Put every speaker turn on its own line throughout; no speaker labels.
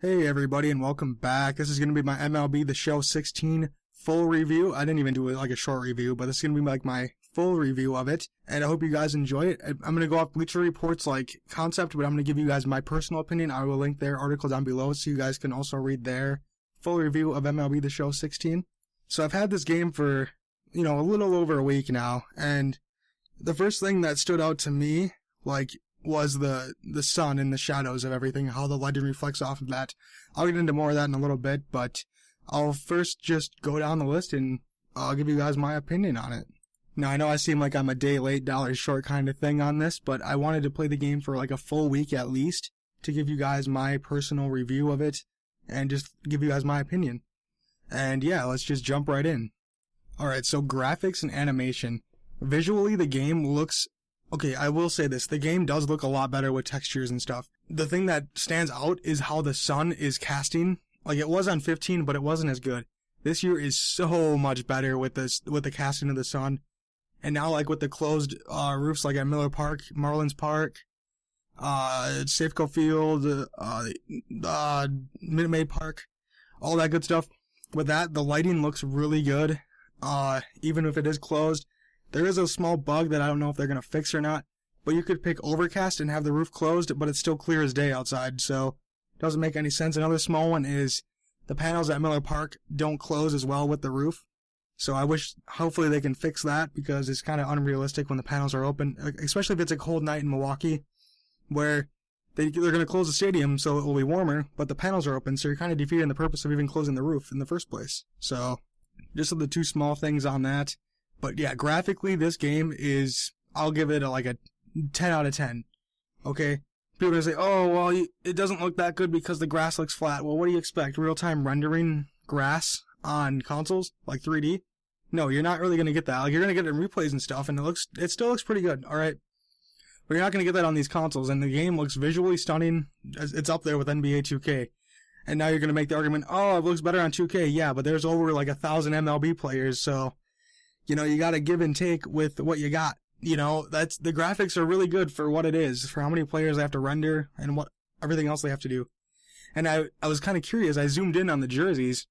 Hey everybody and welcome back. This is going to be my MLB The Show 16 full review. I didn't even do like a short review, but this is going to be like my full review of it. And I hope you guys enjoy it. I'm going to go off Bleacher Report's like concept, but I'm going to give you guys my personal opinion. I will link their article down below so you guys can also read their full review of MLB The Show 16. So I've had this game for, a little over a week now. And the first thing that stood out to me, was the sun and the shadows of everything, how the lighting reflects off of that. I'll get into more of that in a little bit, but I'll first just go down the list and I'll give you guys my opinion on it. Now, I know I seem like I'm a day late, dollar short kind of thing on this, but I wanted to play the game for like a full week at least to give you guys my personal review of it and just give you guys my opinion. And yeah, let's just jump right in. Alright, so graphics and animation. Visually, the game looks... Okay, I will say this, the game does look a lot better with textures and stuff. The thing that stands out is how the sun is casting. Like, it was on 15, but it wasn't as good. This year is so much better with the casting of the sun. And now, like, with the closed roofs, like at Miller Park, Marlins Park, Safeco Field, Minute Maid Park, all that good stuff. With that, the lighting looks really good, even if it is closed. There is a small bug that I don't know if they're going to fix or not, but you could pick overcast and have the roof closed, but it's still clear as day outside, so it doesn't make any sense. Another small one is the panels at Miller Park don't close as well with the roof, so I wish, hopefully they can fix that, because it's kind of unrealistic when the panels are open, especially if it's a cold night in Milwaukee, where they're going to close the stadium so it will be warmer, but the panels are open, so you're kind of defeating the purpose of even closing the roof in the first place. So, just the two small things on that. But yeah, graphically, this game is, I'll give it a 10 out of 10. Okay? People are going to say, oh, well, it doesn't look that good because the grass looks flat. Well, what do you expect? Real-time rendering grass on consoles? Like 3D? No, you're not really going to get that. Like, you're going to get it in replays and stuff, and it still looks pretty good, alright? But you're not going to get that on these consoles, and the game looks visually stunning. It's up there with NBA 2K. And now you're going to make the argument, oh, it looks better on 2K. Yeah, but there's over 1,000 MLB players, so... you gotta give and take with what you got. That's, the graphics are really good for what it is, for how many players they have to render, and what, everything else they have to do. And I was kinda curious, I zoomed in on the jerseys,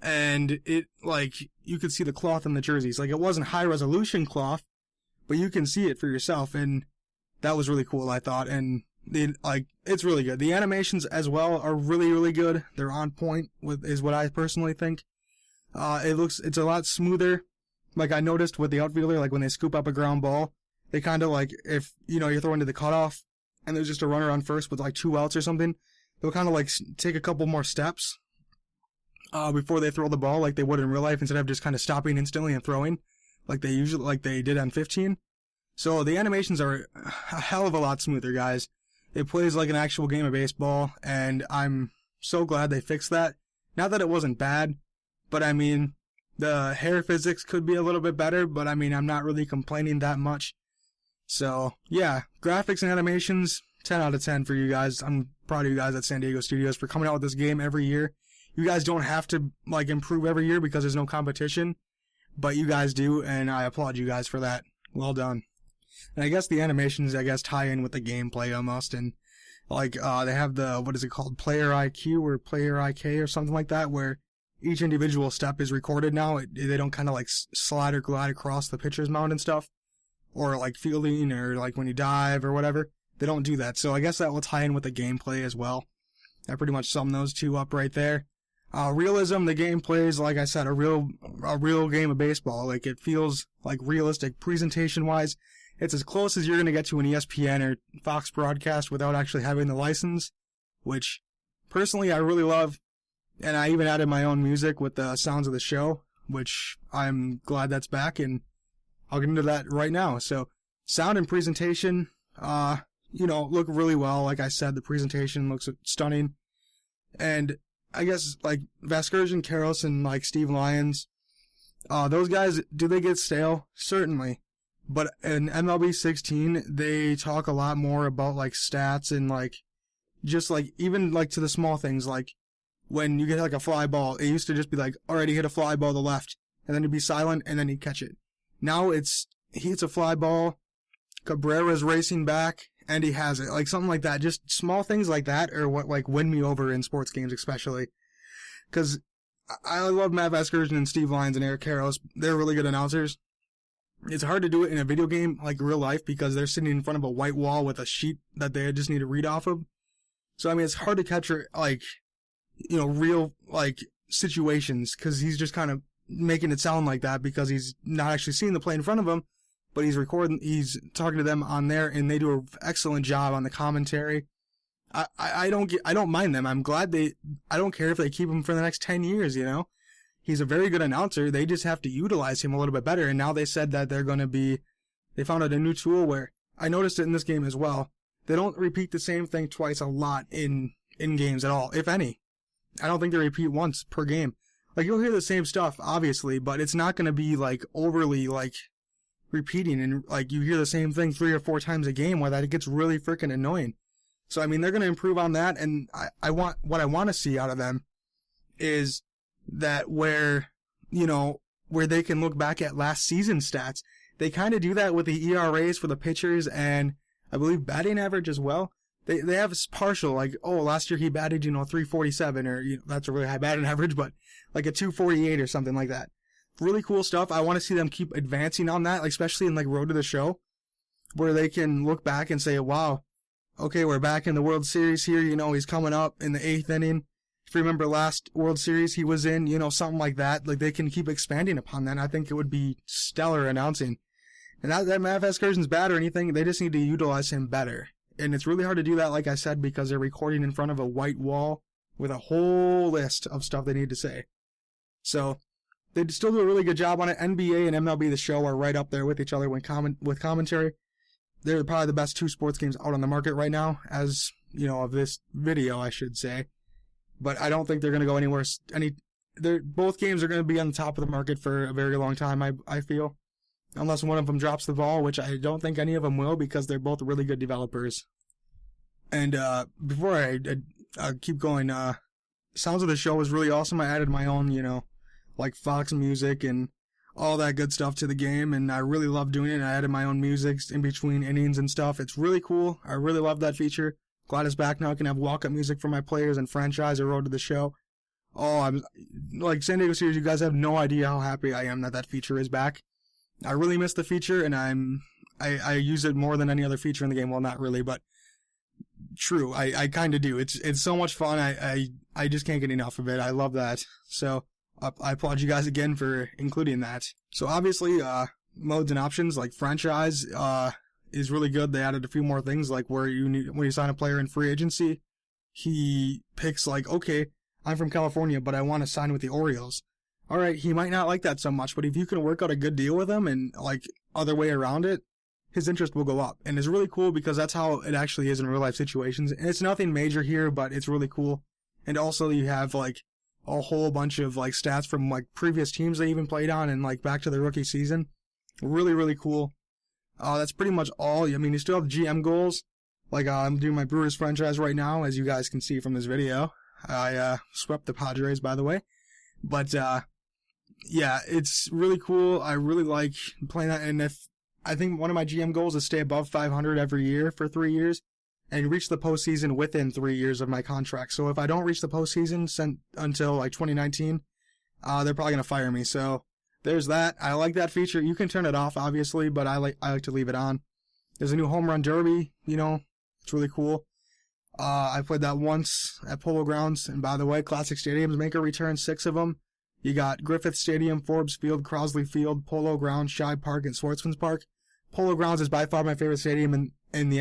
and it, you could see the cloth in the jerseys. It wasn't high resolution cloth, but you can see it for yourself, and that was really cool, I thought, and it's really good. The animations as well are really, really good. They're on point, is what I personally think. It's a lot smoother. I noticed with the outfielder, when they scoop up a ground ball, they kind of if, you're throwing to the cutoff, and there's just a runner on first with 2 outs or something, they'll kind of take a couple more steps, before they throw the ball like they would in real life, instead of just kind of stopping instantly and throwing, like they did on 15. So the animations are a hell of a lot smoother, guys. It plays like an actual game of baseball, and I'm so glad they fixed that. Not that it wasn't bad, but I mean... the hair physics could be a little bit better, but I mean, I'm not really complaining that much. So, yeah, graphics and animations, 10 out of 10 for you guys. I'm proud of you guys at San Diego Studios for coming out with this game every year. You guys don't have to, improve every year because there's no competition, but you guys do, and I applaud you guys for that. Well done. And I guess the animations, tie in with the gameplay almost, and, they have the, what is it called, Player IQ or Player IK or something like that, where each individual step is recorded now. They don't kind of slide or glide across the pitcher's mound and stuff. Or fielding or when you dive or whatever. They don't do that. So I guess that will tie in with the gameplay as well. I pretty much sum those two up right there. Realism, the gameplay is, like I said, a real game of baseball. It feels realistic presentation wise. It's as close as you're going to get to an ESPN or Fox broadcast without actually having the license. Which, personally, I really love. And I even added my own music with the sounds of the show, which I'm glad that's back, and I'll get into that right now. So, sound and presentation, look really well. Like I said, the presentation looks stunning. And I guess, Vasgersian, Karros, and, Steve Lyons, those guys, do they get stale? Certainly. But in MLB 16, they talk a lot more about, stats and, even, to the small things, when you get a fly ball, it used to just be alright, he hit a fly ball to the left, and then he'd be silent, and then he'd catch it. Now he hits a fly ball, Cabrera's racing back, and he has it. Like something like that. Just small things like that are what like win me over in sports games, especially. Because I love Matt Vasgersian and Steve Lyons and Eric Karros. They're really good announcers. It's hard to do it in a video game like real life because they're sitting in front of a white wall with a sheet that they just need to read off of. So I mean, it's hard to capture like, real like situations because he's just kind of making it sound like that because he's not actually seeing the play in front of him. But he's talking to them on there, and they do an excellent job on the commentary. I don't mind them. I'm glad I don't care if they keep him for the next 10 years, He's a very good announcer. They just have to utilize him a little bit better. And now they said that they found out a new tool where, I noticed it in this game as well. They don't repeat the same thing twice a lot in games at all, if any. I don't think they repeat once per game. Like, you'll hear the same stuff, obviously, but it's not going to be, like, overly, like, repeating, and like you hear the same thing 3 or 4 times a game where that it gets really freaking annoying. So I mean, they're going to improve on that, and what I want to see out of them is that where they can look back at last season stats. They kind of do that with the ERAs for the pitchers, and I believe batting average as well. They have partial, like, oh, last year he batted 347, or that's a really high batting average, but like a 248 or something like that. Really cool stuff. I want to see them keep advancing on that, like, especially in like Road to the Show, where they can look back and say, wow, okay, we're back in the World Series here. He's coming up in the 8th inning. If you remember last World Series he was in, something like that. Like, they can keep expanding upon that. And I think it would be stellar announcing. And not that Matt Vasgersian's bad or anything. They just need to utilize him better. And it's really hard to do that, like I said, because they're recording in front of a white wall with a whole list of stuff they need to say. So they still do a really good job on it. NBA and MLB The Show are right up there with each other with commentary. They're probably the best 2 sports games out on the market right now, as, of this video, I should say. But I don't think they're going to go anywhere. Both games are going to be on the top of the market for a very long time, I feel. Unless one of them drops the ball, which I don't think any of them will, because they're both really good developers. And before I keep going, Sounds of the Show was really awesome. I added my own, like Fox music and all that good stuff to the game, and I really love doing it. I added my own music in between innings and stuff. It's really cool. I really love that feature. Glad it's back now. I can have walk-up music for my players and franchise or Road to the Show. Oh, I'm like San Diego Series. You guys have no idea how happy I am that feature is back. I really miss the feature, and I use it more than any other feature in the game. Well, not really, but true. I kind of do. It's so much fun. I just can't get enough of it. I love that. So I applaud you guys again for including that. So obviously, modes and options like franchise is really good. They added a few more things, like when you sign a player in free agency, he picks like, okay, I'm from California, but I want to sign with the Orioles. All right, he might not like that so much, but if you can work out a good deal with him and like other way around it, his interest will go up. And it's really cool because that's how it actually is in real life situations. And it's nothing major here, but it's really cool. And also you have like a whole bunch of like stats from like previous teams they even played on and like back to the rookie season. Really, really cool. That's pretty much all. I mean, you still have GM goals. Like I'm doing my Brewers franchise right now, as you guys can see from this video. I swept the Padres, by the way. But yeah, it's really cool. I really like playing that. And I think one of my GM goals is stay above 500 every year for 3 years and reach the postseason within 3 years of my contract. So if I don't reach the postseason until like 2019, they're probably going to fire me. So there's that. I like that feature. You can turn it off, obviously, but I like to leave it on. There's a new home run derby, it's really cool. I played that once at Polo Grounds. And by the way, Classic Stadiums make a return, 6 of them. You got Griffith Stadium, Forbes Field, Crosley Field, Polo Grounds, Shibe Park, and Sportsman's Park. Polo Grounds is by far my favorite stadium in the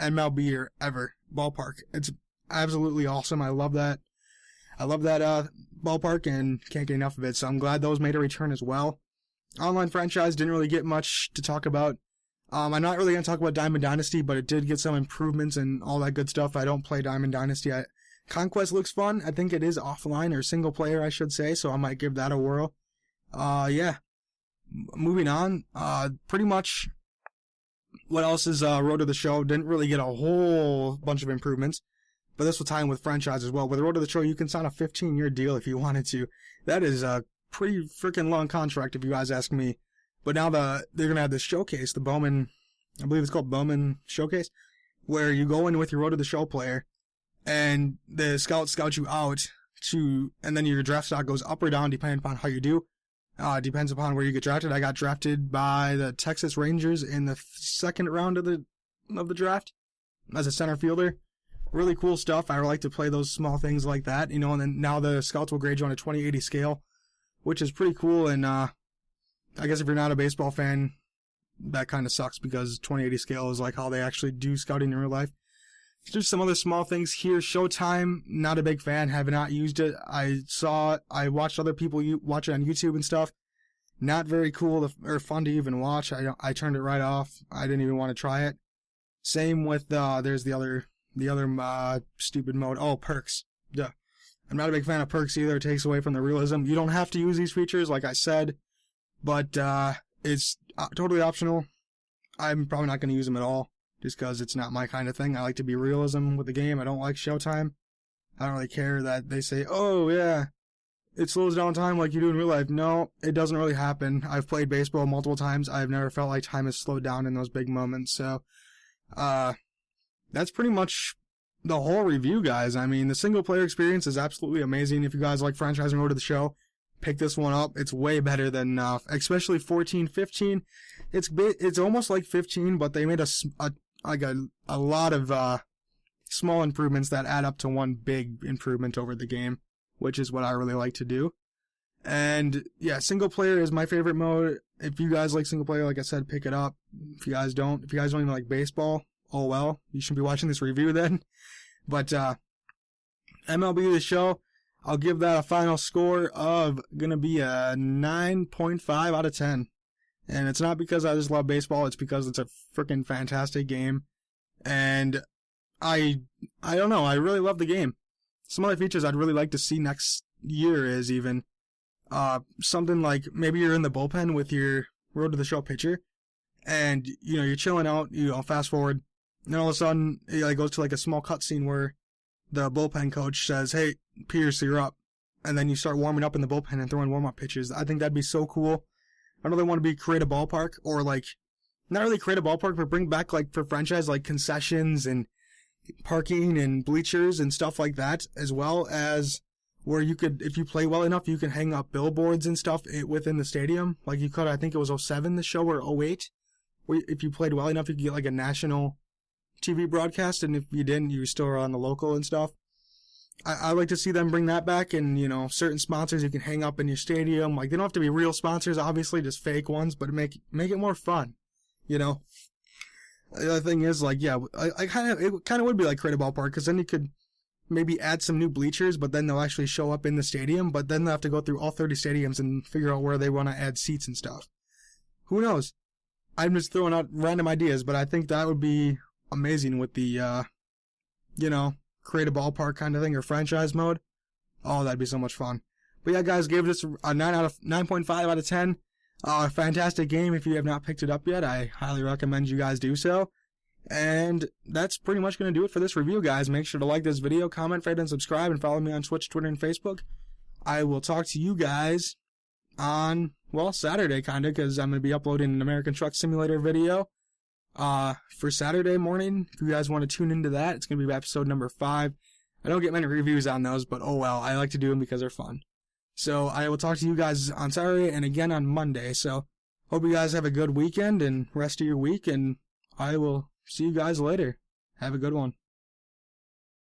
MLB or ever ballpark. It's absolutely awesome. I love that. Ballpark and can't get enough of it. So I'm glad those made a return as well. Online franchise didn't really get much to talk about. I'm not really going to talk about Diamond Dynasty, but it did get some improvements and all that good stuff. I don't play Diamond Dynasty. Conquest looks fun. I think it is offline or single player, I should say, so I might give that a whirl. Yeah. Moving on. Pretty much what else is Road to the Show? Didn't really get a whole bunch of improvements, but this will tie in with franchise as well. With Road to the Show, you can sign a 15-year deal if you wanted to. That is a pretty freaking long contract if you guys ask me. But now they're going to have this showcase, the Bowman, I believe it's called Bowman Showcase. where you go in with your road to the show player, and the scout you out and then your draft stock goes up or down depending upon how you do. Depends upon where you get drafted. I got drafted by the Texas Rangers in the second round of the draft as a center fielder. Really cool stuff. I like to play those small things like that, and then now the scouts will grade you on a 20/80 scale, which is pretty cool. And I guess if you're not a baseball fan, that kind of sucks, because 20/80 scale is like how they actually do scouting in real life. There's some other small things here. Showtime, not a big fan, have not used it. I watched other people watch it on YouTube and stuff. Not very cool or fun to even watch. I turned it right off. I didn't even want to try it. Same with there's the other stupid mode. Oh, perks. Yeah. I'm not a big fan of perks either. It takes away from the realism. You don't have to use these features, like I said, but it's totally optional. I'm probably not going to use them at all, just because it's not my kind of thing. I like to be realism with the game. I don't like showtime. I don't really care that they say, oh yeah, it slows down time like you do in real life. No, it doesn't really happen. I've played baseball multiple times. I've never felt like time has slowed down in those big moments. So, that's pretty much the whole review, guys. I mean, the single player experience is absolutely amazing. If you guys like franchise and road to the show, pick this one up. It's way better than, especially 14, 15. It's almost like 15, but they made a lot of small improvements that add up to one big improvement over the game, which is what I really like to do. And yeah, single player is my favorite mode. If you guys like single player, like I said, pick it up. If you guys don't even like baseball, oh well, you shouldn't be watching this review then. But MLB The Show, I'll give that a final score of gonna be a 9.5 out of 10. And it's not because I just love baseball, it's because it's a freaking fantastic game. And I don't know, I really love the game. Some other features I'd really like to see next year is even something like maybe you're in the bullpen with your road to the show pitcher, and you're chilling out, fast forward, and then all of a sudden it goes to like a small cutscene where the bullpen coach says, "Hey, Pierce, you're up," and then you start warming up in the bullpen and throwing warm-up pitches. I think that'd be so cool. I know they want to create a ballpark, or not really create a ballpark, but bring back for franchise concessions and parking and bleachers and stuff like that, as well as where you could, if you play well enough, you can hang up billboards and stuff within the stadium. Like you could, I think it was 07 the show, or 08, where if you played well enough, you could get a national TV broadcast, and if you didn't, you were still on the local and stuff. I like to see them bring that back, and certain sponsors you can hang up in your stadium. They don't have to be real sponsors, obviously, just fake ones, but make it more fun. The other thing is, it kind of would be like create a ballpark, because then you could maybe add some new bleachers, but then they'll actually show up in the stadium, but then they'll have to go through all 30 stadiums and figure out where they want to add seats and stuff. Who knows? I'm just throwing out random ideas, but I think that would be amazing with the, create a ballpark kind of thing, or franchise mode. Oh, that'd be so much fun. But yeah, guys, gave this a 9.5 out of 10. Fantastic game. If you have not picked it up yet, I highly recommend you guys do so. And that's pretty much going to do it for this review, guys. Make sure to like this video, comment, rate, and subscribe, and follow me on Twitch, Twitter, and Facebook. I will talk to you guys on, Saturday, kind of, because I'm going to be uploading an American Truck Simulator video for Saturday morning. If you guys want to tune into that, it's going to be episode number 5. I don't get many reviews on those, but oh well, I like to do them because they're fun. So I will talk to you guys on Saturday and again on Monday. So hope you guys have a good weekend and rest of your week, and I will see you guys later. Have a good one.